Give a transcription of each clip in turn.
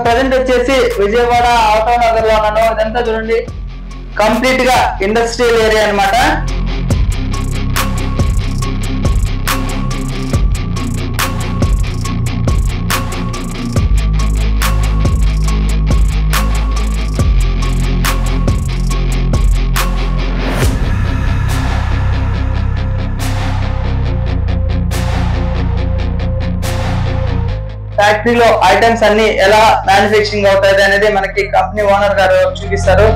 Present వచ్చేసి Vijayawada auto Nagar లో ఉన్నాను. ఇదంతా చూడండి కంప్లీట్ గా ఇండస్ట్రియల్ ఏరియా అన్నమాట. ఫ్యాక్టరీలో ఐటమ్స్ అన్ని ఎలా మ్యానుఫ్యాక్చరింగ్ అవుతాయి అనేది మనకి కంపెనీ ఓనర్ గారు చూపిస్తారు.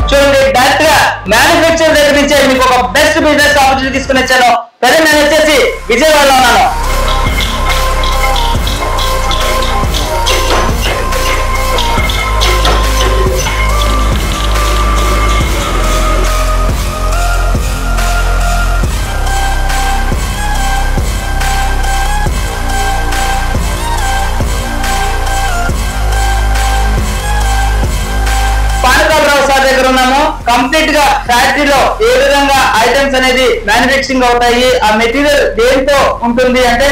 చూడండి డైరెక్ట్ గా మ్యానుఫ్యాక్చర్ దగ్గర నుంచి మీకు ఒక బెస్ట్ బిజినెస్ ఆపర్చునిటీ తీసుకుని వచ్చాను. ప్రజెంట్ నేను వచ్చేసి విజయవాడలో ఉన్నాను. దగ్గర ఉన్నాము. కంప్లీట్ గా ఫ్యాక్టరీలో ఏ విధంగా ఐటమ్స్ అనేది మ్యానుఫ్యాక్చరింగ్ అవుతాయి, ఆ మెటీరియల్ దేంతో ఉంటుంది అంటే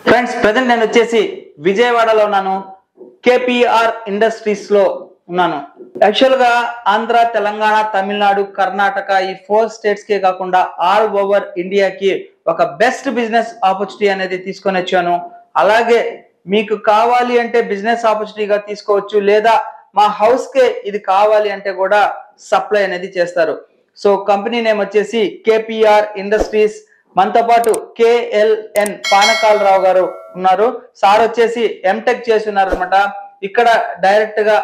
ఫ్రెండ్స్ ప్రజెంట్ నేను వచ్చేసి విజయవాడలో ఉన్నాను. కేపీఆర్ ఇండస్ట్రీస్ లో ఉన్నాను. యాక్చువల్ గా ఆంధ్ర, తెలంగాణ, తమిళనాడు, కర్ణాటక ఈ 4 స్టేట్స్ కే కాకుండా ఆల్ ఓవర్ ఇండియాకి ఒక బెస్ట్ బిజినెస్ ఆపర్చునిటీ అనేది తీసుకొని వచ్చాను. అలాగే మీకు కావాలి అంటే బిజినెస్ ఆపర్చునిటీగా తీసుకోవచ్చు, లేదా మా హౌస్ కే ఇది కావాలి అంటే కూడా సప్లై అనేది చేస్తారు. సో కంపెనీ నేమ్ వచ్చేసి కేపీఆర్ ఇండస్ట్రీస్. మనతో పాటు కేఎల్ఎన్ పానకాలరావు గారు ఉన్నారు. సార్ వచ్చేసి ఎంటెక్ చేసి ఉన్నారు అనమాట. ఇక్కడ డైరెక్ట్ గా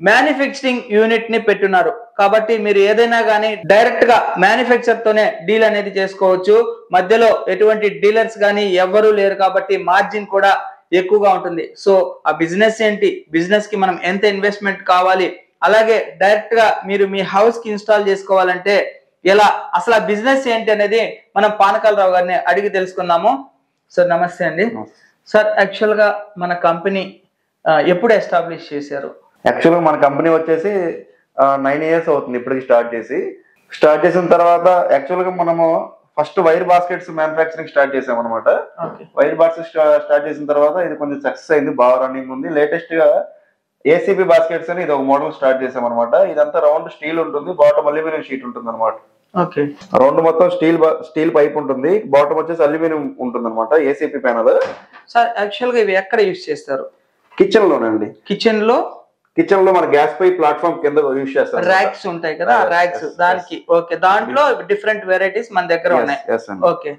మ్యానుఫ్యాక్చరింగ్ యూనిట్ ని పెట్టున్నారు. కాబట్టి మీరు ఏదైనా కానీ డైరెక్ట్ గా మ్యానుఫ్యాక్చర్ తోనే డీల్ అనేది చేసుకోవచ్చు. మధ్యలో ఎటువంటి డీలర్స్ కానీ ఎవరు లేరు కాబట్టి మార్జిన్ కూడా ఎక్కువగా ఉంటుంది. సో ఆ బిజినెస్ ఏంటి, బిజినెస్ కి మనం ఎంత ఇన్వెస్ట్మెంట్ కావాలి, అలాగే డైరెక్ట్ గా మీరు మీ హౌస్ కి ఇన్స్టాల్ చేసుకోవాలంటే ఎలా, అసలు ఆ బిజినెస్ ఏంటి అనేది మనం పానకాలరావు గారిని అడిగి తెలుసుకుందాము. సార్ నమస్తే అండి. సార్ యాక్చువల్ గా మన కంపెనీ ఎప్పుడు ఎస్టాబ్లిష్ చేశారు? యాక్చువల్గా మన కంపెనీ వచ్చేసి 9 years అవుతుంది ఇప్పటికి స్టార్ట్ చేసిన తర్వాత యాక్చువల్గా మనము first wire baskets manufacturing start చేసాం అనమాట. వైర్ బాస్కెట్స్ స్టార్ట్ చేసిన తర్వాత ఇది కొంచెం సక్సెస్ అయింది, బాగా రన్నింగ్ ఉంది. లేటెస్ట్ గా ఏసీబీ బాస్కెట్స్ అని ఇది ఒక మోడల్ స్టార్ట్ చేసాం అనమాట. ఇదంతా రౌండ్ స్టీల్ ఉంటుంది, బాటమ్ అల్యూమినియం షీట్ ఉంటుంది అనమాట. రౌండ్ మొత్తం స్టీల్ పైప్ ఉంటుంది, బాటమ్ వచ్చేసి అల్యూమినియం ఉంటుంది అనమాట. ACP panel. సార్ యాక్చువల్ గా ఇవి ఎక్కడ యూజ్ చేస్తారు? కిచెన్ లోనండి. కిచెన్ లో మన గ్యాస్ పై ప్లాట్ఫామ్ కింద యూజ్ చేస్తారు. ర్యాక్స్ ఉంటాయి కదా, ర్యాక్స్ దానికి. ఓకే, దాంట్లో డిఫరెంట్ వెరైటీస్ మన దగ్గర ఉన్నాయి. ఓకే,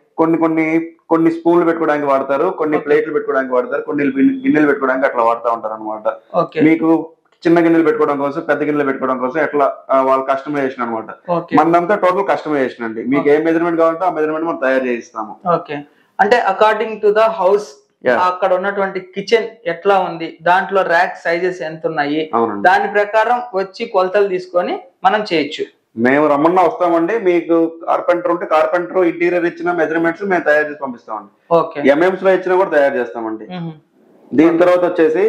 కొన్ని స్పూన్లు పెట్టుకోవడానికి వాడతారు, కొన్ని ప్లేట్లు పెట్టుకోవడానికి వాడతారు, కొన్ని గిన్నెలు పెట్టుకోవడానికి అట్లా వాడుతూ ఉంటారు అనమాట. మీకు చిన్న గిన్నెలు పెట్టుకోవడం కోసం, పెద్ద గిన్నెలు పెట్టుకోవడం కోసం ఎట్లా వాళ్ళ కస్టమైజేషన్ అనమాట. మనదంతా టోటల్ కస్టమైజేషన్ అండి. మీకు ఏ మెజర్మెంట్ కావాలంటే ఆ మెజర్మెంట్ మనం తయారు చేయిస్తాము. ఓకే, అంటే అకార్డింగ్ టు ద హౌస్ అక్కడ ఉన్నటువంటి కిచెన్ ఎట్లా ఉంది, దాంట్లో ర్యాక్ సైజెస్ ఎంత ఉన్నాయి, దాని ప్రకారం వచ్చి కొలతలు తీసుకొని మనం చేయొచ్చు. మేము రమ్మన్నా వస్తామండి. మీకు కార్పెంటర్ ఉంటే కార్పెంటర్ ఇంటీరియర్ ఇచ్చిన మెజర్మెంట్స్ మేము తయారు చేసి పంపిస్తామండి. ఎంఎంస్ లో ఇచ్చినా కూడా తయారు చేస్తామండి. దీని తర్వాత వచ్చేసి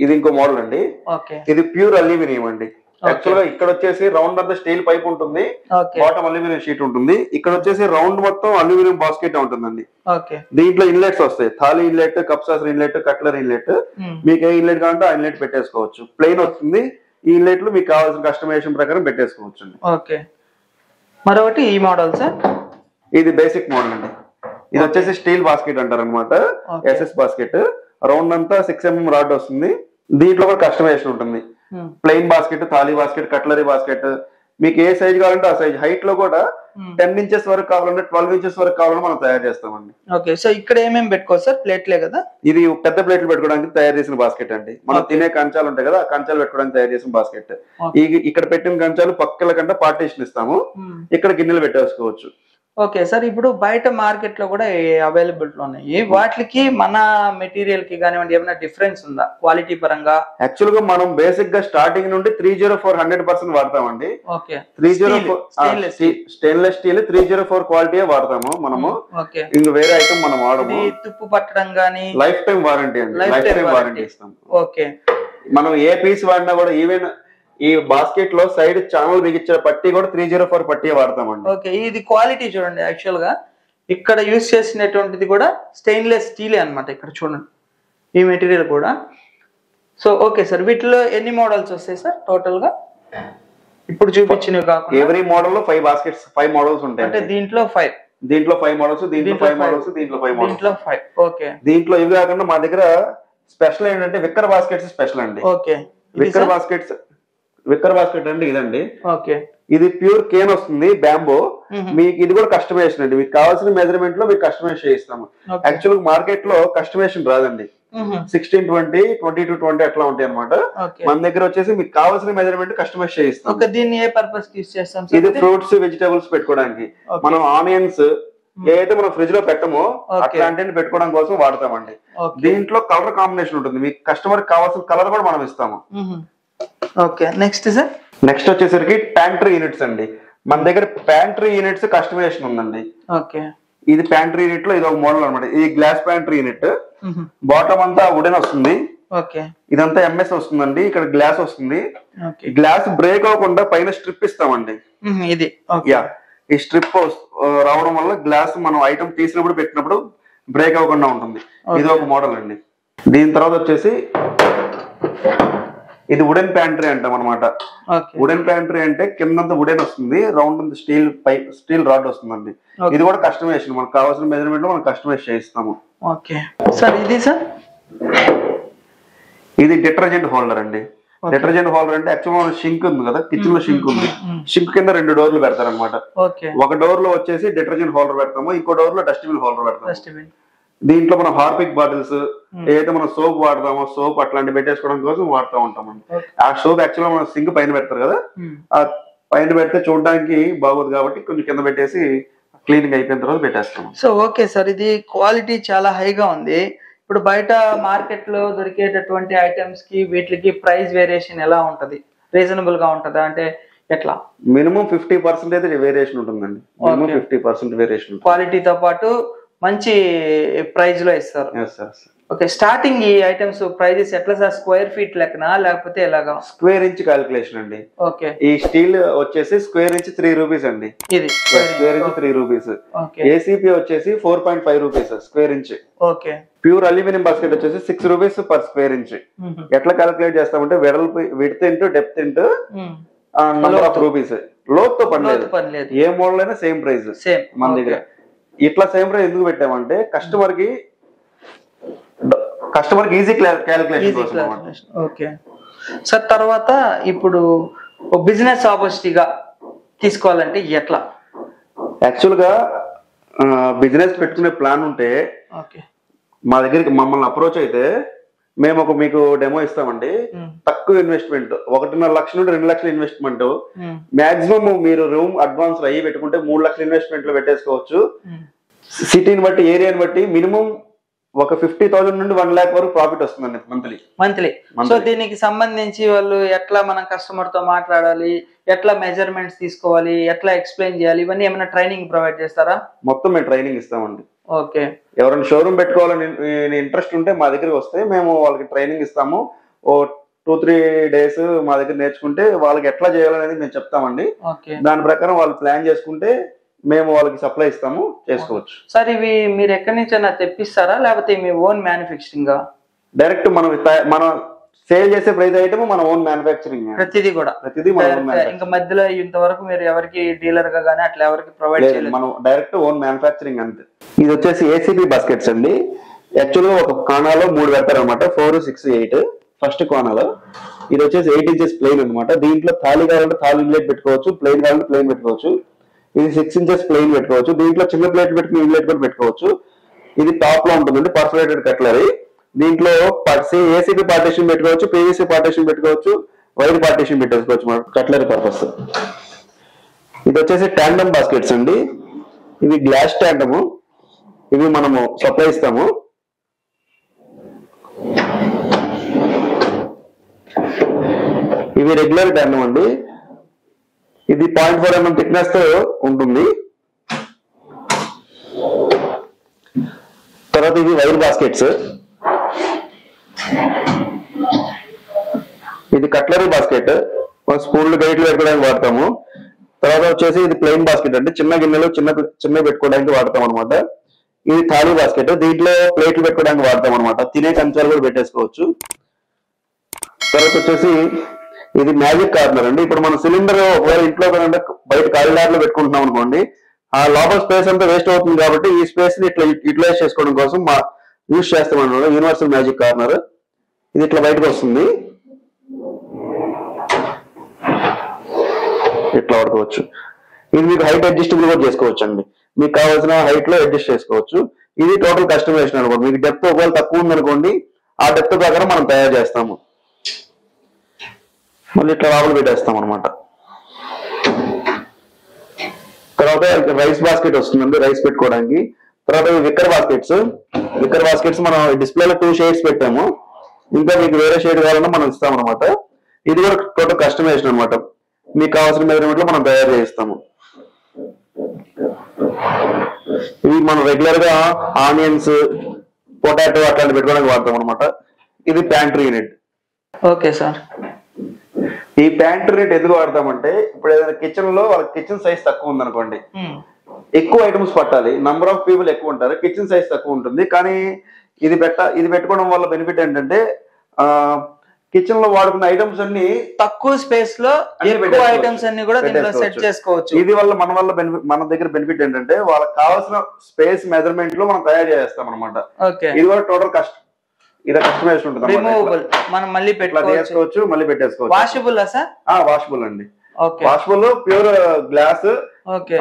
ఇది ఇంకో మోడల్ అండి. ఇది ప్యూర్ అల్యూమినియం అండి. యాక్చువల్ గా ఇక్కడ వచ్చేసి రౌండ్ అంతా స్టీల్ పైప్ ఉంటుంది, బాటమ్ అల్యూమినియం షీట్ ఉంటుంది. ఇక్కడ వచ్చేసి రౌండ్ మొత్తం అల్యూమినియం బాస్కెట్ ఉంటుందండి. దీంట్లో ఇన్లెట్స్ వస్తాయి, thali inlet, cup saucer inlet, cutlery inlet. మీకు ఏ ఇన్లెట్ కావాలంటే ఆ ఇన్లెట్ పెట్టేసుకోవచ్చు. ప్లెయిన్ వస్తుంది. ఈ ఇన్లెట్లు మీకు కావాల్సిన కస్టమైజేషన్ ప్రకారం పెట్టేసుకోవచ్చు అండి. ఓకే, మరొకటి ఈ మోడల్ సార్, ఇది బేసిక్ మోడల్ అండి. ఇది వచ్చేసి స్టీల్ బాస్కెట్ అంటారు అనమాట. SS basket. రౌండ్ అంతా 6 mm రాడ్ వస్తుంది. దీంట్లో కూడా కస్టమైజేషన్ ఉంటుంది. Plain basket, thali basket, cutlery basket, మీకు ఏ సైజ్ కావాలంటే ఆ సైజ్. హైట్ లో కూడా 10 inches వరకు కావాలంటే 12 inches వరకు కావాలంటే మనం తయారు చేస్తామండి. ఓకే, సో ఇక్కడ ఏమేమి పెట్టుకోవచ్చు సార్? ప్లేట్లే కదా? ఇది పెద్ద ప్లేట్లు పెట్టుకోవడానికి తయారు చేసిన బాస్కెట్ అండి. మనం తినే కంచాలు ఉంటాయి కదా, ఆ కంచాలు పెట్టుకోవడానికి తయారు చేసిన బాస్కెట్. ఇక్కడ పెట్టిన కంచాలు పక్కల కంటే పార్టీషన్ ఇస్తాము. ఇక్కడ గిన్నెలు పెట్టేసుకోవచ్చు. ఓకే సార్, ఇప్పుడు బయట మార్కెట్ లో కూడా అవైలబిలిటీ ఉన్నాయి, వాటికి మన మెటీరియల్ కి కానివ్వండి ఏమైనా డిఫరెన్స్ ఉందా క్వాలిటీ పరంగా? యాక్చువల్ గా మనం బేసిక్ గా స్టార్టింగ్ నుండి 304 100% వాడతామండి. ఓకే, 304 స్టెయిన్లెస్ స్టీల్ 304 క్వాలిటీ వాడతాము మనము. ఓకే, ఇంక వేరే ఐటమ్ మనం వాడము. తుప్పు పట్టడం గానీ లైఫ్ టైం వారంటీ అండి, లైఫ్ టైం వారంటీ ఇస్తాం. ఓకే, మనం ఏ పీస్ వాడినా కూడా ఈవెన్ ఈ బాస్కెట్ లో సైడ్ ఛానల్ బిగించే పట్టి కూడా 304 పట్టి వాడతామండి. ఓకే, ఇది క్వాలిటీ చూడండి. యాక్చువల్ గా ఇక్కడ యూజ్ చేసినటువంటిది కూడా స్టెయిన్లెస్ స్టీలే అన్నమాట. ఇక్కడ చూడండి ఈ మెటీరియల్ కూడా. సో ఓకే సార్, వీటిలో ఎన్ని మోడల్స్ వస్తాయి సార్ టోటల్ గా? ఇప్పుడు చూపించినవి కాకుండా ఎవ్రీ మోడల్ లో 5 బాస్కెట్స్ 5 మోడల్స్ ఉంటాయి. అంటే దీంట్లో 5 మోడల్స్, దీంట్లో 5 మోడల్స్, దీంట్లో 5 మోడల్స్, దీంట్లో 5. ఓకే, దీంట్లో ఇవి కాకుండా మా దగ్గర స్పెషల్ ఏంటంటే విక్కర్ బాస్కెట్స్ స్పెషల్ అండి. ఓకే, విక్కర్ బాస్కెట్ అంటే ఇదండి. ఓకే, ఇది ప్యూర్ కేన్ వస్తుంది, బ్యాంబో. మీకు ఇది కూడా కస్టమైజేషన్ అండి, మీకు కావాల్సిన మెజర్మెంట్ లో మీకు కస్టమైజ్ చేయిస్తాము. యాక్చువల్ మార్కెట్ లో కస్టమైజేషన్ రాదండి. 16-20, 22-20 అట్లా ఉంటాయి అనమాట. మన దగ్గర వచ్చేసి మీకు కావాల్సిన మెజర్మెంట్ కస్టమైజ్ చేయిస్తాం. దీన్ని ఏ పర్పస్ కి యూస్ చేస్తాం? ఇది ఫ్రూట్స్ వెజిటబుల్స్ పెట్టుకోవడానికి. మనం ఆనియన్స్ ఏదైతే మనం ఫ్రిడ్జ్ లో పెట్టమో అట్లాంటివి పెట్టుకోవడం కోసం వాడతామండి. దీంట్లో కలర్ కాంబినేషన్ ఉంటుంది, మీకు కస్టమర్ కావాల్సిన కలర్ కూడా మనం ఇస్తాము. Okay, next sir. నెక్స్ట్ వచ్చేసరికి ప్యాంట్రీ యూనిట్స్ అండి. మన దగ్గర ప్యాంట్రీ యూనిట్స్ కస్టమైజేషన్ ఉందండి. ఓకే, ఇది ప్యాంట్రీ యూనిట్ లో ఇది ఒక మోడల్ అనమాట. ఇది గ్లాస్ ప్యాంట్రీ యూనిట్, బాటమ్ అంతా వుడెన్ వస్తుంది. ఓకే, ఇదంతా ఎంఎస్ వస్తుందండి. ఇక్కడ గ్లాస్ వస్తుంది. గ్లాస్ బ్రేక్ అవ్వకుండా పైన స్ట్రిప్ ఇస్తామండి. ఇది ఈ స్ట్రిప్ రావడం వల్ల గ్లాస్ మనం ఐటమ్ తీసినప్పుడు పెట్టినప్పుడు బ్రేక్ అవ్వకుండా ఉంటుంది. ఇది ఒక మోడల్ అండి. దీని తర్వాత వచ్చేసి ఇది వుడెన్ ప్యాంట్రీ అంటాం అనమాట. వుడెన్ ప్యాంట్రీ అంటే కిందంతా వుడెన్ వస్తుంది, round steel pipe steel rod వస్తుందండి. ఇది కూడా కస్టమైజేషన్, మనకు కావాల్సిన మెజర్మెంట్ మనం కస్టమైజ్ చేయిస్తాము. ఓకే సార్, ఇది సార్ ఇది డిటర్జెంట్ హోల్డర్ అండి. డిటర్జెంట్ హోల్డర్ అంటే యాక్చువల్ షింక్ ఉంది కదా, కిచెన్ లో షింక్ ఉంది, షింక్ కింద 2 డోర్లు పెడతారు అనమాట. ఒక డోర్ లో వచ్చేసి డిటర్జెంట్ హోల్డర్ పెడతాము, ఇంకో డోర్ లో డస్ట్బిన్ హోల్డర్ పెడతాము. దీంట్లో మనం హార్పిక్ బాటిల్స్ ఏదైతే మనం సోప్ వాడతామో సోప్ అట్లాంటి పెట్టేసుకోవడం కోసం వాడుతూ ఉంటామండి. ఆ సోప్ యాక్చువల్ మనం సింక్ పైన పెడతారు కదా, ఆ పైన పెడితే చూడడానికి బాగోదు కాబట్టి కొంచెం కింద పెట్టేసి క్లీనింగ్ అయిపోయిన తర్వాత పెట్టేస్తాం. సో ఓకే సార్, ఇది క్వాలిటీ చాలా హైగా ఉంది. ఇప్పుడు బయట మార్కెట్ లో దొరికేటటువంటి ఐటమ్స్ కి వీటికి ప్రైస్ వేరియేషన్ ఎలా ఉంటది? రీజనబుల్ గా ఉంటదా అంటే ఎట్లా? మినిమం 50% అయితే వేరియేషన్ ఉంటుందండి. Minimum 50% variation. క్వాలిటీతో పాటు మంచి ప్రైస్ లో ఇస్తారు. ఓకే, స్టార్టింగ్ ఈ ఐటమ్స్ ప్రైజెస్ ఎట్లా సార్? స్క్వేర్ ఫీట్ లెక్కనా లేకపోతే ఎలాగా? స్క్వేర్ ఇంచ్ క్యాలిక్యులేషన్ అండి. ఓకే, ఈ స్టీల్ వచ్చేసి స్క్వేర్ ఇంచ్ 3 రూపీస్ అండి. ఇది స్క్వేర్ ఇంచ్ 3 రూపీస్. ఏసీపీ వచ్చేసి 4.5 rupees square inch. Okay, pure aluminium basket వచ్చేసి 6 రూపీస్ పర్ స్క్వేర్ ఇంచ్. ఎట్లా క్యాలిక్యులేట్ చేస్తామంటే వెడల్పు width into depth into number of rupees. లోతు పని లేదు, ఏ మోడల్ అయినా సేమ్ ప్రైస్ మన దగ్గర. ఇట్లా సేమ్ ప్రైస్ ఎందుకు పెట్టామంటే కస్టమర్ కి ఈజీ క్యాలిక్యులేషన్. ఓకే సార్, తర్వాత ఇప్పుడు బిజినెస్ ఆపర్చునిటీగా తీసుకోవాలంటే ఎట్లా? యాక్చువల్ గా బిజినెస్ పెట్టుకునే ప్లాన్ ఉంటే మా దగ్గరికి మమ్మల్ని అప్రోచ్ అయితే మేము మీకు డెమో ఇస్తామండి. తక్కువ ఇన్వెస్ట్మెంట్, 1.5 లక్షల నుండి 2 లక్షల ఇన్వెస్ట్మెంట్. మాక్సిమం మీరు రూమ్ అడ్వాన్స్ అయ్యి పెట్టుకుంటే 3 లక్షల ఇన్వెస్ట్మెంట్ లో పెట్టేసుకోవచ్చు. సిటీని బట్టి ఏరియాని బట్టి మినిమం ఒక 50,000 నుండి 1 lakh వరకు ప్రాఫిట్ వస్తుందండి మంత్లీ. సో దీనికి సంబంధించి వాళ్ళు ఎట్లా మనం కస్టమర్ తో మాట్లాడాలి, ఎట్లా మెజర్మెంట్స్ తీసుకోవాలి, ఎట్లా ఎక్స్ప్లెయిన్ చేయాలి, ఇవన్నీ ఏమైనా ట్రైనింగ్ ప్రొవైడ్ చేస్తారా? మొత్తం మేము ట్రైనింగ్ ఇస్తామండి. ఓకే, ఎవరైనా షోరూమ్ పెట్టుకోవాలని ఇంట్రెస్ట్ ఉంటే మా దగ్గరికి వస్తే మేము వాళ్ళకి ట్రైనింగ్ ఇస్తాము. ఓ 2-3 days మా దగ్గర నేర్చుకుంటే వాళ్ళకి ఎట్లా చేయాలనేది మేము చెప్తామండి. దాని ప్రకారం వాళ్ళు ప్లాన్ చేసుకుంటే మేము వాళ్ళకి సప్లై ఇస్తాము, చేసుకోవచ్చు. సార్ ఇవి మీరు ఎక్కడి నుంచి అయినా తెప్పిస్తారా లేకపోతే మీ ఓన్ మ్యానుఫ్యాక్చరింగ్? డైరెక్ట్ మనం సేల్ చేసే ప్రైస్ ఐటమ్ మన ఓన్ మ్యానుఫ్యాక్చరింగ్. ప్రతిదీ ఇంకా మధ్యలో ఇంతవరకు మీరు ఎవరికి డీలర్ గా గానీ అట్లా ఎవరికి ప్రొవైడ్ చేయలేదు, మనం డైరెక్ట్ ఓన్ మ్యానుఫ్యాక్చరింగ్ అంతే. ఇది వచ్చేసి ఏసీబీ బాస్కెట్స్ అండి. యాక్చువల్ గా ఒక కోనాలో 3 పెడతారు అనమాట, 4, 6, 8. ఫస్ట్ కోనాలో ఇది వచ్చేసి 8 inches ప్లెయిన్ అనమాట. దీంట్లో థాలి కావాలంటే థాలి ఇన్లెట్ పెట్టుకోవచ్చు, ప్లెయిన్ కావాలంటే ప్లెయిన్ పెట్టుకోవచ్చు. ఇది 6 inches ప్లెయిన్ పెట్టుకోవచ్చు. దీంట్లో చిన్న ప్లేట్ పెట్టుకుని ఇన్లెట్ కూడా పెట్టుకోవచ్చు. ఇది టాప్ లో ఉంటుందండి పర్ఫోరేటెడ్ కట్లరీ. దీంట్లో ఏసీబీ పార్టీషన్ పెట్టుకోవచ్చు, పీవీసీ పార్టీషన్ పెట్టుకోవచ్చు, వైర్ పార్టీషన్ పెట్టేసుకోవచ్చు కట్లరీ పర్పస్. ఇది వచ్చేసి టాండమ్ బాస్కెట్స్ అండి. ఇవి గ్లాస్ ట్యాండము, ఇవి మనము సప్లై ఇస్తాము. ఇవి రెగ్యులర్ ట్యాండమ్ అండి, ఇది 0.4 mm థిక్నెస్ తో ఉంటుంది. తర్వాత ఇవి వైర్ బాస్కెట్స్, ఇది కట్లరీ బాస్కెట్, స్పూన్లు గైట్లు పెట్టుకోవడానికి వాడతాము. తర్వాత వచ్చేసి ఇది ప్లెయిన్ బాస్కెట్ అంటే చిన్న గిన్నెలు చిన్న పెట్టుకోవడానికి వాడతాం అనమాట. ఇది థాలీ బాస్కెట్, దీంట్లో ప్లేట్లు పెట్టుకోవడానికి వాడతాం అనమాట. తినే కంచాలు కూడా పెట్టేసుకోవచ్చు. తర్వాత వచ్చేసి ఇది మ్యాజిక్ కార్నర్ అండి. ఇప్పుడు మన సిలిండర్ ఒకవేళ ఇంట్లో బయట కారిడార్ లో పెట్టుకుంటున్నాం అనుకోండి, ఆ లోపల స్పేస్ అంతా వేస్ట్ అవుతుంది కాబట్టి ఈ స్పేస్ ని ఇట్లా యూటిలైజ్ చేసుకోవడం కోసం యూజ్ చేస్తాం అనమాట. యూనివర్సల్ మ్యాజిక్ కార్నర్, ఇది ఇట్లా బయటకు వస్తుంది, ఇట్లా వాడుకోవచ్చు. ఇది మీకు హైట్ అడ్జస్టబుల్ కూడా చేసుకోవచ్చు అండి, మీకు కావాల్సిన హైట్ లో అడ్జస్ట్ చేసుకోవచ్చు. ఇది టోటల్ కస్టమైజేషన్ అనుకోండి. మీకు డెప్త్ ఒకవేళ తక్కువ ఉందనుకోండి, ఆ డెప్త్ ప్రకారం మనం తయారు చేస్తాము. మళ్ళీ ఇట్లా లోపల పెట్టేస్తాం అనమాట. తర్వాత రైస్ బాస్కెట్ వస్తుందండి, రైస్ పెట్టుకోవడానికి. తర్వాత విక్కర్ బాస్కెట్స్ మనం డిస్ప్లేలో 2 షేడ్స్ పెట్టాము, ఇంకా మీకు వేరే షేడ్ కావాలన్నా మనం ఇస్తాం అనమాట. ఇది కూడా టోటల్ కస్టమైజేషన్ అనమాట, మీకు కావాల్సిన మెజర్మెంట్ లో మనం తయారు చేస్తాము. ఇవి మనం రెగ్యులర్ గా ఆనియన్స్, పొటాటో అట్లాంటి పెట్టుకోవడానికి వాడతాం అనమాట. ఇది ప్యాంట్రీ యూనిట్. Okay sir. ఈ ప్యాంట్రీ యూనిట్ ఎందుకు వాడతామంటే, ఇప్పుడు ఏదైనా కిచెన్ లో వాళ్ళ కిచెన్ సైజ్ తక్కువ ఉందనుకోండి, ఎక్కువ ఐటమ్స్ పట్టాలి, నంబర్ ఆఫ్ పీపుల్ ఎక్కువ ఉంటారు, కిచెన్ సైజ్ తక్కువ ఉంటుంది. కానీ ఇది పెట్టుకోవడం వల్ల బెనిఫిట్ ఏంటంటే, కిచెన్ లో వాడుకున్న ఐటమ్స్ అన్ని తక్కువ స్పేస్ లో ఎక్కువ ఐటమ్స్ అన్ని కూడా దీంట్లో సెట్ చేసుకోవచ్చు. ఇది వల్ల మన దగ్గర బెనిఫిట్ ఏంటంటే, వాళ్ళకి కావాల్సిన స్పేస్ మెజర్మెంట్ లో మనం తయారు చేస్తాం అనమాట. ఇది కూడా టోటల్ ఇది కస్టమైజేషన్ ఉంటుంది, రిమూవబుల్, మనం మళ్ళీ పెట్టుకోవచ్చు, మళ్ళీ పెట్టేసుకోవచ్చు. Washable sir? వాషబుల్ అండి, వాషబుల్, ప్యూర్ గ్లాస్,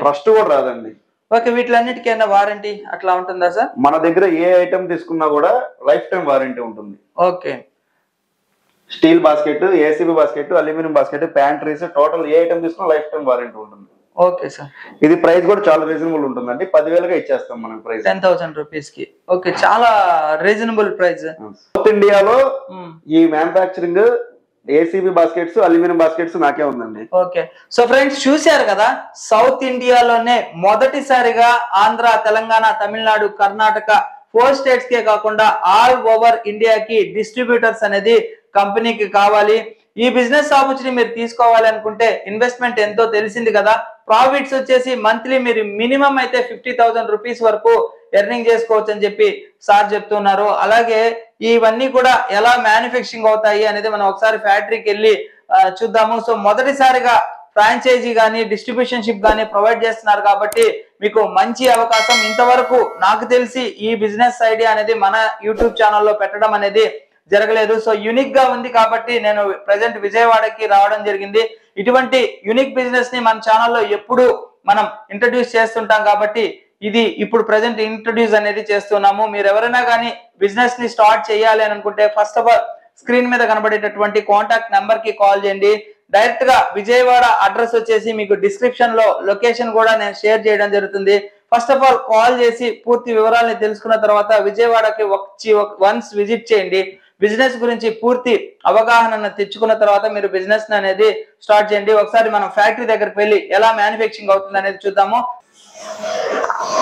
రస్ట్ కూడా రాదండి. ఓకే, వీటిలన్నిటికీ ఏమైనా వారంటీ అట్లా ఉంటుందా సార్? మన దగ్గర ఏ ఐటమ్ తీసుకున్నా కూడా లైఫ్ టైం వారంటీ ఉంటుంది. Okay. Steel basket, ACB basket, aluminium basket, pantries, total ఏ ఐటమ్ తీసుకున్నా లైఫ్ టైం వారంటీ ఉంటుంది. Okay sir. ఇది ప్రైస్ కూడా చాలా రీజనబుల్ ఉంటుందండి, 10,000గా ఇచ్చేస్తాం మనం ప్రైస్, 10,000 రూపీస్ కి. ఓకే, చాలా రీజనబుల్ ప్రైస్. సౌత్ ఇండియాలో ఈ manufacturing ACB baskets, aluminium baskets నాకే ఉందండి. ఓకే, సో ఫ్రెండ్స్ చూశారు కదా, సౌత్ ఇండియాలోనే మొదటిసారిగా ఆంధ్ర, తెలంగాణ, తమిళనాడు, కర్ణాటక 4 స్టేట్స్ కే కాకుండా ఆల్ ఓవర్ ఇండియాకి డిస్ట్రిబ్యూటర్స్ అనేది కంపెనీకి కావాలి. ఈ బిజినెస్ ఆపర్చునిటీ మీరు తీసుకోవాలి అనుకుంటే ఇన్వెస్ట్మెంట్ ఎంతో తెలిసింది కదా. ప్రాఫిట్స్ వచ్చేసి మంత్లీ మీరు మినిమం అయితే 50,000 రూపీస్ వరకు ఎర్నింగ్ చేసుకోవచ్చు అని చెప్పి సార్ చెప్తున్నారు. అలాగే ఇవన్నీ కూడా ఎలా మ్యానుఫ్యాక్చరింగ్ అవుతాయి అనేది మనం ఒకసారి ఫ్యాక్టరీకి వెళ్ళి చూద్దాము. సో మొదటిసారిగా ఫ్రాంచైజీ కానీ డిస్ట్రిబ్యూషన్షిప్ కానీ ప్రొవైడ్ చేస్తున్నారు కాబట్టి మీకు మంచి అవకాశం. ఇంతవరకు నాకు తెలిసి ఈ బిజినెస్ ఐడియా అనేది మన యూట్యూబ్ ఛానల్లో పెట్టడం అనేది జరగలేదు. సో యూనిక్ గా ఉంది కాబట్టి నేను ప్రెసెంట్ విజయవాడకి రావడం జరిగింది. ఇటువంటి యూనిక్ బిజినెస్ ని మన ఛానల్లో ఎప్పుడు మనం ఇంట్రడ్యూస్ చేస్తుంటాం కాబట్టి ఇది ఇప్పుడు ప్రెసెంట్ ఇంట్రడ్యూస్ అనేది చేస్తున్నాము. మీరు ఎవరైనా కానీ బిజినెస్ ని స్టార్ట్ చేయాలి అని అనుకుంటే ఫస్ట్ ఆఫ్ ఆల్ స్క్రీన్ మీద కనబడేటటువంటి కాంటాక్ట్ నెంబర్ కి కాల్ చేయండి. డైరెక్ట్ గా విజయవాడ అడ్రస్ వచ్చేసి మీకు డిస్క్రిప్షన్ లో లొకేషన్ కూడా నేను షేర్ చేయడం జరుగుతుంది. ఫస్ట్ ఆఫ్ ఆల్ కాల్ చేసి పూర్తి వివరాలని తెలుసుకున్న తర్వాత విజయవాడకి వన్స్ విజిట్ చేయండి. బిజినెస్ గురించి పూర్తి అవగాహన తెచ్చుకున్న తర్వాత మీరు బిజినెస్ అనేది స్టార్ట్ చేయండి. ఒకసారి మనం ఫ్యాక్టరీ దగ్గరికి వెళ్ళి ఎలా మ్యానుఫ్యాక్చరింగ్ అవుతుంది అనేది చూద్దాము.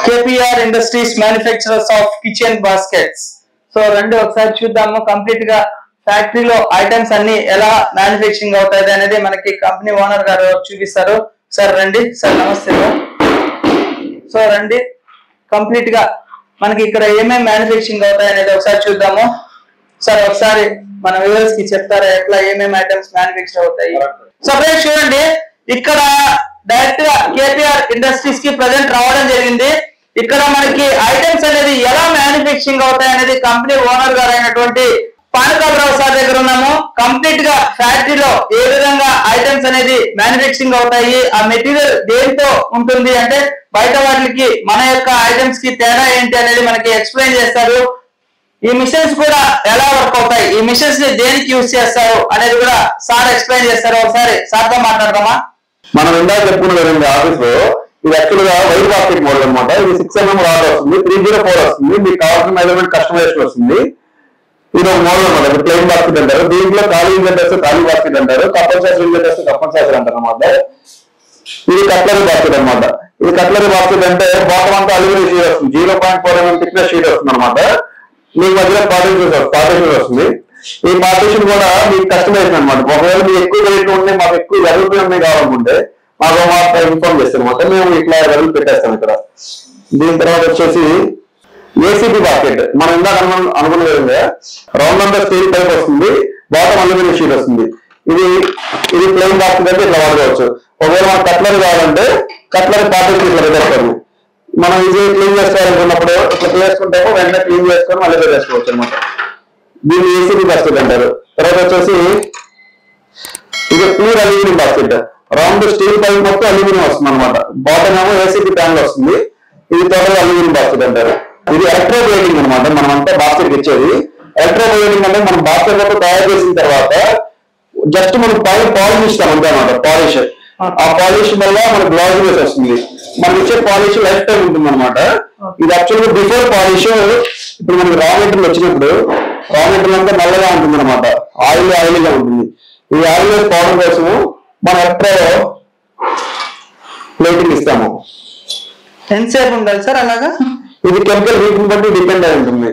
KPR industries manufacturers of kitchen baskets. So రెండు ఒకసారి చూద్దాము. కంప్లీట్ గా ఫ్యాక్టరీలో ఐటమ్స్ అన్ని ఎలా మ్యానుఫ్యాక్చరింగ్ అవుతాయి అనేది మనకి కంపెనీ ఓనర్ గారు చూపిస్తారు. సార్ రండి. సార్ నమస్తే సార్. సో రండి, కంప్లీట్ గా మనకి ఇక్కడ ఏమేమి మ్యానుఫ్యాక్చరింగ్ అవుతాయి అనేది ఒకసారి చూద్దాము. సార్ ఒకసారి మన వ్యూవర్స్ కి చెప్తారా ఎట్లా ఏమేమి ఐటమ్స్ మ్యానుఫ్యాక్చర్ అవుతాయి? సో ఫ్రెండ్స్ చూడండి, ఇక్కడ డైరెక్ట్ గా కేపీఆర్ ఇండస్ట్రీస్ కి ప్రెజెంట్ రావడం జరిగింది. ఇక్కడ మనకి ఐటమ్స్ అనేది ఎలా మ్యానుఫ్యాక్చరింగ్ అవుతాయి అనేది కంపెనీ ఓనర్ గారు అయినటువంటి పానకాలరావు సార్ దగ్గర ఉన్నాము. కంప్లీట్ గా ఫ్యాక్టరీలో ఏ విధంగా ఐటమ్స్ అనేది మ్యానుఫ్యాక్చరింగ్ అవుతాయి, ఆ మెటీరియల్ దేంతో ఉంటుంది అంటే బయట వాటికి మన యొక్క ఐటమ్స్ కి తేడా ఏంటి అనేది మనకి ఎక్స్ప్లెయిన్ చేస్తారు. ఈ మిషన్స్ కూడా ఎలా వర్క్ అవుతాయి, ఈ మిషన్స్ ని దేనికి యూజ్ చేస్తారు అనేది కూడా సార్ ఎక్స్ప్లెయిన్ చేస్తారు. ఒకసారి సార్ తో మాట్లాడదామా? మనం ఇందాక చెప్పుకున్న విధంగా ఆఫీస్ లో ఇది యాక్చువల్ గా వైట్ బాస్కెట్ మోడల్ అనమాట. ఇది 6 mm రాడ్ వస్తుంది, 304 వస్తుంది. మీకు కావాల్సిన మెజర్మెంట్ కస్టమైజేషన్ వస్తుంది. ఇది ఒక మోడల్ అనమాట. ఇది ప్లెయిన్ బాస్కెట్ అంటారు. దీంట్లో ఖాళీ ఇంజెక్టర్స్ ఖాళీ బాస్కెట్ అంటారు, కంపల్సరీ ఇంజెక్టర్స్ కంపల్సరీ అంటారు అనమాట. ఇది కట్లరీ బాస్కెట్ అనమాట. ఇది కట్లరీ బాస్కెట్ అంటే బాటమ్ అంతా అల్యూమినియం షీట్ వస్తుంది, 0.4 mm థిక్నెస్ షీట్ వస్తుంది అనమాట. మీకు మధ్యలో పార్టీషన్ వస్తుంది. ఈ పార్టీషన్ కూడా మీకు కస్టమైజేషన్ అనమాట. ఒకవేళ మీకు ఎక్కువ రేట్లు ఉంటే, మాకు ఎక్కువ జరుగుతున్నాయి కావాలనుకుంటే మాకు ఇన్ఫార్మ్ చేస్తాం అనమాట. మేము ఇట్లా రగులు పెట్టేస్తాం ఇక్కడ. దీని తర్వాత వచ్చేసి ఏసీబీ బాస్కెట్. మనం ఇందాక అనుకున్న విధంగా రౌండ్ అంతా స్టీల్ పైప్ వస్తుంది, బాటమ్ అల్యూమినియం షీట్ వస్తుంది. ఇది ప్లెయిన్ బాస్కెట్ అంటే ఇట్లా వాడుకోవచ్చు. ఒకవేళ మనకు కట్లరీ కావాలంటే కట్లరీ పార్టీషన్ ఇట్లా పెట్టేస్తాము. మనం ఇది క్లీన్ చేసుకోవాలనుకున్నప్పుడు ఇట్లా చేసుకుంటే వెంటనే క్లీన్ చేసుకొని మళ్ళీ పెట్టేసుకోవచ్చు అనమాట. దీన్ని ఏసీబీ బాస్కెట్ అంటారు. తర్వాత వచ్చేసి ఇది pure aluminium basket. Round steel pipe మొత్తం అల్యూమినియం వస్తుంది అనమాట. బాటమ్ ఏమో ఏసీబీ ప్యానల్ వస్తుంది. ఇది టోటల్ అల్యూమినియం బాస్కెట్ అంటారు. ఇది ఎలక్ట్రో ప్లేటింగ్ అనమాట. మనం అంతా బాస్కెట్ ఇచ్చేది ఎలక్ట్రో ప్లేటింగ్ అంటే మనం బాస్కెట్ మొత్తం తయారు చేసిన తర్వాత జస్ట్ మనం పైన పాలిష్ ఇస్తాం అంతే అనమాట. పాలిష్, ఆ పాలిష్ వల్ల మనకు గ్లాసీనెస్ వస్తుంది. మనం ఇచ్చే పాలిష్ లైఫ్ టైం ఉంటుంది అనమాట. ఇది యాక్చువల్గా బిఫోర్ పాలిష్. ఇప్పుడు మనకి రా మెటీరియల్ వచ్చినప్పుడు రా మెటీరియల్ అంతా నల్లగా ఉంటుంది అనమాట, ఆయిలీగా ఉంటుంది. ఈ ఆయిల్ పౌడర్ కోసము మనం ఎలక్ట్రో ప్లేటింగ్ ఇస్తాము. ఎంతసేపు ఉండాలి సార్ అలాగా? ఇది కెమికల్ హీట్ బట్టి డిపెండ్ అయి ఉంటుంది.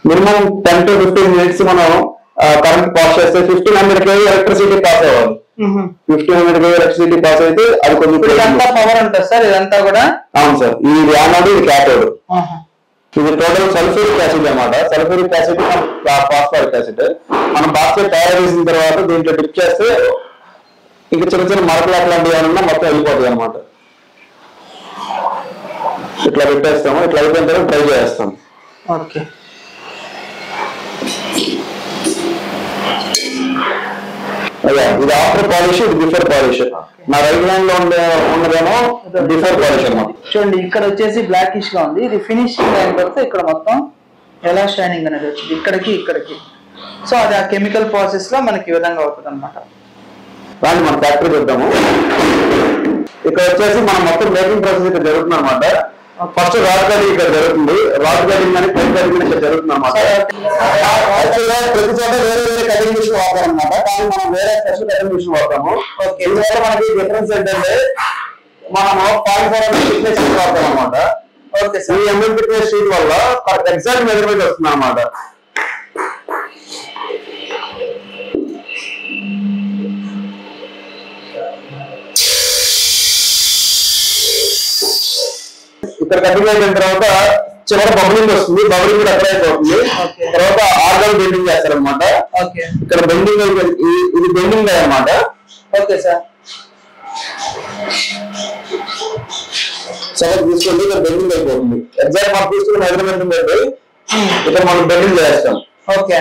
మినిమం 10 to 15 minutes మనం కరెంట్ పాస్ చేస్తే 1500 kV ఎలక్ట్రిసిటీ పాస్ అవ్వాలి. 1500 kV ఎలక్ట్రిసిటీ పాస్ అయితే అది కొంచెం పవర్ ఉంటుంది సార్ ఇదంతా కూడా. అవును సార్. ఇది యానోడ్, ఇది క్యాథోడ్. ఇది టోటల్ సల్ఫ్యూరిక్ యాసిడ్ అనమాట. Sulphuric acid phosphoric acid. మనం బాస్కెట్ తయారు చేసిన తర్వాత దీంట్లో డిప్ చేస్తే ఇంకా చిన్న చిన్న మరకలు అట్లాంటివి ఏమన్నా మొత్తం వెళ్ళిపోతాయి అనమాట. ఇట్లా పెట్టేస్తాము. ఇట్లా అయిపోయిన తర్వాత ట్రై చేస్తాం. ఓకే. అదే ఇది ఆఫ్టర్ పాలిష్, ఇది బిఫోర్ పాలిష్. నా రైట్ హ్యాండ్ లో ఉన్నదేమో బిఫోర్ పాలిష్ అన్నమాట. చూడండి ఇక్కడ వచ్చేసి బ్లాకిష్ గా ఉంది. ఇది ఫినిషింగ్ అయిన తర్వాత ఇక్కడ మొత్తం ఎలా షైనింగ్ అనేది వచ్చింది ఇక్కడికి. సో అది ఆ కెమికల్ ప్రాసెస్ లో మనకి ఈ విధంగా అవుతుంది అనమాట. దాన్ని మనం ఫ్యాక్టరీ చూద్దాము. ఇక్కడ వచ్చేసి మనం మొత్తం మేకింగ్ ప్రాసెస్ ఇక్కడ జరుగుతుంది అనమాట. ఫస్ట్ రాడ్ కటింగ్ ఇక్కడ జరుగుతుంది. రాడ్ కటింగ్ అని ప్లేట్ కటింగ్ ఇక్కడ జరుగుతుంది అనమాట. ప్రతి చోట వేరే వేరే కటింగ్ మిషన్ వాడతాం అనమాట. కానీ మనం వేరే స్పెషల్ కటింగ్ మిషన్ వాడతాము. ఇందువల్ల మనకి డిఫరెన్స్ ఏంటంటే మనము 0.4 థిక్నెస్ షీట్ వాడతాం అనమాట. Okay sir. ఈ ఎంఎం థిక్నెస్ షీట్ వల్ల ఎగ్జాక్ట్ మెజర్మెంట్ వస్తుంది అనమాట. ఇక్కడ కటింగ్ అయిన తర్వాత చివరి బబులింగ్ వస్తుంది. బబులింగ్ కూడా అప్లై అయిపోతుంది. తర్వాత ఆర్గన్ బెండింగ్ చేస్తారనమాట. ఇక్కడ బెండింగ్ ఇది బెండింగ్ అనమాట. Okay sir. సరే తీసుకోండి. ఇక్కడ బెండింగ్ అయిపోతుంది. ఎగ్జాక్ట్ మనం తీసుకున్న మెజర్మెంట్ బట్టి ఇక్కడ మనం బెండింగ్ చేస్తాం. ఓకే.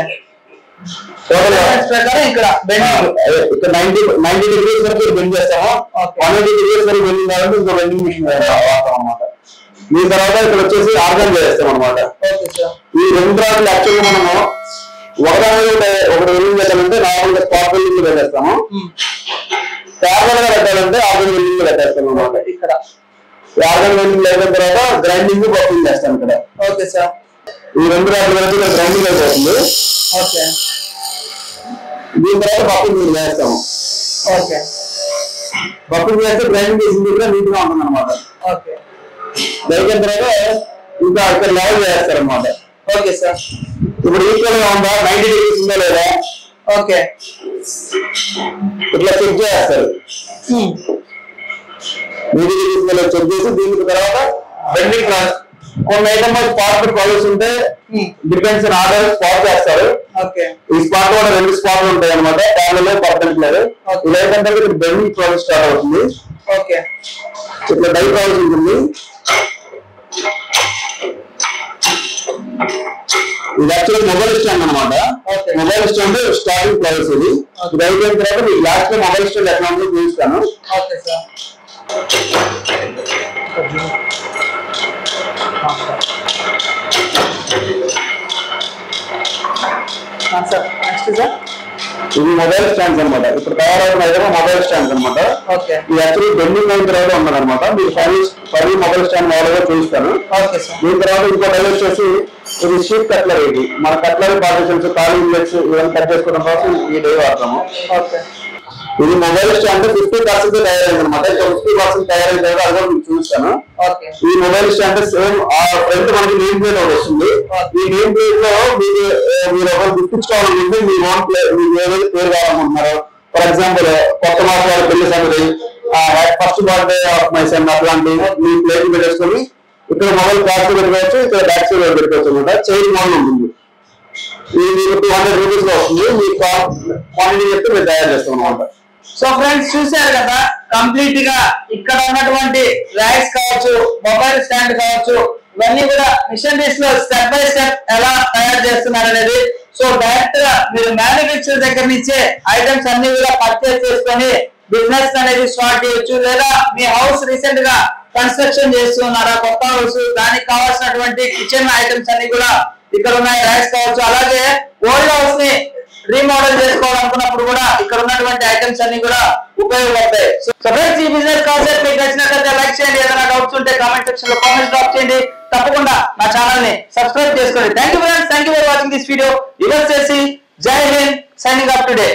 ఇక్కడ 90 degrees వరకు బెండ్ చేస్తాము. 180 degrees వరకు బెండింగ్ కావాలంటే ఇంకో బెండింగ్ మిషన్ వాడతాం అనమాట. దీని తర్వాత ఇక్కడ వచ్చేసి ఆర్గన్ చేస్తాం అనమాట. ఈ రెండు రాడ్లు యాక్చువల్గా మనము ఒకటి వెల్డింగ్ పెట్టాలంటే నార్మల్గా స్పాట్ వెల్డింగ్ పెట్టేస్తాము. ప్యారలల్ గా పెట్టాలంటే ఆర్గన్ వెల్డింగ్ పెట్టేస్తాం అనమాట. ఇక్కడ ఆర్గన్ వెల్డింగ్ అయిన తర్వాత గ్రైండింగ్ బఫింగ్ చేస్తాం ఇక్కడ. Okay sir. ఈ రెండు రాడ్ల వరకు ఇక్కడ గ్రైండింగ్ అయిపోతుంది. ఓకే. దీని తర్వాత బఫింగ్ చేస్తాము. ఓకే. బఫింగ్ చేస్తే గ్రైండింగ్ చేసింది కూడా నీట్ గా ఉంటుంది అనమాట. ఓకే. అయిన తర్వాత ఇంకా ఇక్కడ లెవెల్ చేస్తారు అనమాట. Okay sir. ఇప్పుడు ఈక్వల్ గా ఉందా, 90 degrees ఉందా లేదా, ఓకే ఇట్లా చెక్ చేస్తారు. 90 degrees చెక్ చేసి దీనికి తర్వాత బెండింగ్ క్లాస్ కొన్ని ఐటమ్ స్పాట్ కాలేజ్ ఉంటే డిపెండ్స్ ఆన్ ఆర్డర్ స్పాట్ చేస్తారు. ఈ స్పాట్ కూడా 2 స్పాట్లు ఉంటాయి అనమాట. Parallel perpendicular. ఇలా ఏంటంటే బెండింగ్ ప్రాసెస్ స్టార్ట్ అవుతుంది. ఓకే. ఇట్లా డై ప్రాసెస్ ఉంటుంది. ఇది యాక్చువల్లీ మొబైల్ స్టాండ్ అనమాట. మొబైల్ స్టాండ్ స్టార్టింగ్ ప్రైస్ ఇది. ఇది అయిపోయిన తర్వాత మీకు లాస్ట్ లో మొబైల్ స్టాండ్ ఎట్లా ఉందో చూపిస్తాను. సార్ నెక్స్ట్ సార్ ఇది మొబైల్ స్టాండ్స్ అనమాట. ఇప్పుడు తయారవుతున్న ఐటమ్ మొబైల్ స్టాండ్స్ అనమాట. ఇది యాక్చువల్లీ బెండింగ్ అయిన తర్వాత ఉన్నదన్నమాట. మీరు పది మొబైల్ స్టాండ్ మోడల్ గా చూపిస్తాను. దీని తర్వాత ఇంకో డైల్ వచ్చేసి ఇది షీట్ కట్లరీ. ఇది మన కట్లరీ పార్టిషన్స్, ఖాళీ ఇన్లెట్స్ ఇవన్నీ కట్ చేసుకోవడం కోసం ఈ డై వాడతాము. ఇది మొబైల్ స్టాండ్ 50% తయారైంది అనమాట. 50% తయారైన తర్వాత అది కూడా మీకు చూపిస్తాను. ఈ మొబైల్ స్టాండ్ సేమ్ ఆ ఫ్రంట్ మనకి నేమ్ ప్లేట్ ఒకటి వస్తుంది. ఈ నేమ్ ప్లేట్ లో మీరు ఒకరు గుర్తించుకోవాలనుకుంటే మీ ఓన్ ప్లేట్ మీకు ఏదైతే పేరు కావాలనుకుంటున్నారో, ఫర్ ఎగ్జాంపుల్ కొత్త మాసాల పెళ్లి సంగతి, first birthday of my son అట్లాంటి మీ ప్లేట్ పెట్టేసుకొని ఇక్కడ మొబైల్ బ్యాక్ సైడ్ పెట్టుకోవచ్చు, ఇక్కడ బ్యాక్ సైడ్ పెట్టుకోవచ్చు అనమాట. చైన్ మోడల్ ఉంటుంది. ఇది మీకు 200 రూపీస్ లో వస్తుంది. మీ క్వాంటిటీ చెప్తే మేము తయారు చేస్తాం అనమాట. సో ఫ్రెండ్స్ చూసారు కదా, కంప్లీట్ గా ఇక్కడ ఉన్నటువంటి ర్యాక్స్ కావచ్చు, మొబైల్ స్టాండ్ కావచ్చు, ఇవన్నీ కూడా మిషనరీస్ లో స్టెప్ బై స్టెప్ ఎలా తయారు చేస్తున్నారు అనేది. సో డైరెక్ట్ గా మీరు మ్యానుఫ్యాక్చర్ దగ్గర నుంచే ఐటమ్స్ అన్ని కూడా పర్చేస్ చేసుకొని బిజినెస్ అనేది స్టార్ట్ చేయొచ్చు. లేదా మీ హౌస్ రీసెంట్ గా కన్స్ట్రక్షన్ చేస్తున్నారా, కొత్త హౌస్, దానికి కావాల్సినటువంటి కిచెన్ ఐటమ్స్ అన్ని కూడా ఇక్కడ ఉన్నాయి. ర్యాక్స్ కావచ్చు, అలాగే ఓల్డ్ హౌస్ ని రీమోడల్ చేసుకోవాలనుకున్నప్పుడు కూడా ఇక్కడ ఉన్నటువంటి ఐటమ్స్ అన్ని కూడా ఉపయోగపడతాయి. సో ఫ్రెండ్స్, ఈ బిజినెస్ కాన్సెప్ట్ మీకు నచ్చినట్లయితే లైక్ చేయండి. ఏదైనా డౌట్స్ ఉంటే కామెంట్ సెక్షన్ లో కామెంట్స్ డ్రాప్ చేయండి. తప్పకుండా నా ఛానల్ ని సబ్స్క్రైబ్ చేసుకోండి. Thank you friends, thank you for watching this video. Your చేసి జై హింద్, సైనింగ్ అప్ టుడే.